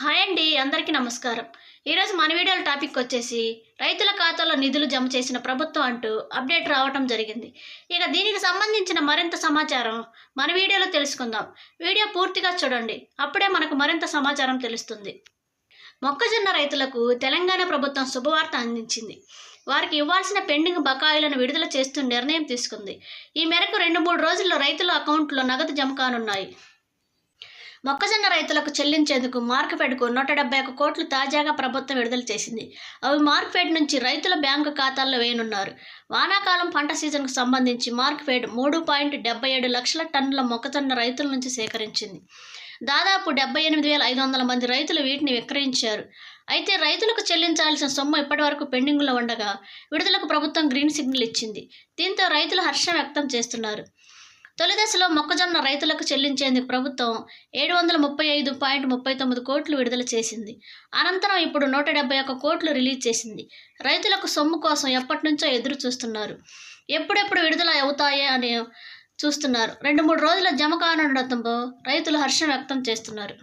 Hi అండి, అందరికీ నమస్కారం. ఈరోజు మన వీడియోలో టాపిక్ వచ్చేసి రైతుల ఖాతాలో నిధులు జమ చేసిన ప్రభుత్వం అంటూ అప్డేట్ రావటం జరిగింది. ఇక దీనికి సంబంధించిన మరింత సమాచారం మన వీడియోలో తెలుసుకుందాం. వీడియో పూర్తిగా చూడండి, అప్పుడే మనకు మరింత సమాచారం తెలుస్తుంది. మొక్కజొన్న రైతులకు తెలంగాణ ప్రభుత్వం శుభవార్త అందించింది. వారికి ఇవ్వాల్సిన పెండింగ్ బకాయిలను విడుదల చేస్తూ నిర్ణయం తీసుకుంది. ఈ మేరకు 2-3 రోజుల్లో రైతుల అకౌంట్లో నగదు జమ కానున్నాయి. మొక్కజొన్న రైతులకు చెల్లించేందుకు మార్కెఫెడ్కు 171 కోట్లు తాజాగా ప్రభుత్వం విడుదల చేసింది. అవి మార్కెఫెడ్ నుంచి రైతుల బ్యాంకు ఖాతాల్లో వేయనున్నారు. వానాకాలం పంట సీజన్కు సంబంధించి మార్కెఫెడ్ 3.77 లక్షల టన్నుల మొక్కజొన్న రైతుల నుంచి సేకరించింది. దాదాపు 78,500 మంది రైతులు వీటిని విక్రయించారు. అయితే రైతులకు చెల్లించాల్సిన సొమ్ము ఇప్పటివరకు పెండింగ్లో ఉండగా విడుదలకు ప్రభుత్వం గ్రీన్ సిగ్నల్ ఇచ్చింది. దీంతో రైతులు హర్షం వ్యక్తం చేస్తున్నారు. తొలి దశలో మొక్కజొన్న రైతులకు చెల్లించేందుకు ప్రభుత్వం 735.39 కోట్లు విడుదల చేసింది. అనంతరం ఇప్పుడు 171 కోట్లు రిలీజ్ చేసింది. రైతులకు సొమ్ము కోసం ఎప్పటినుంచో ఎదురు చూస్తున్నారు. ఎప్పుడెప్పుడు విడుదల అవుతాయే అని చూస్తున్నారు. 2-3 రోజుల జమ కానుండటంతో రైతులు హర్షం వ్యక్తం చేస్తున్నారు.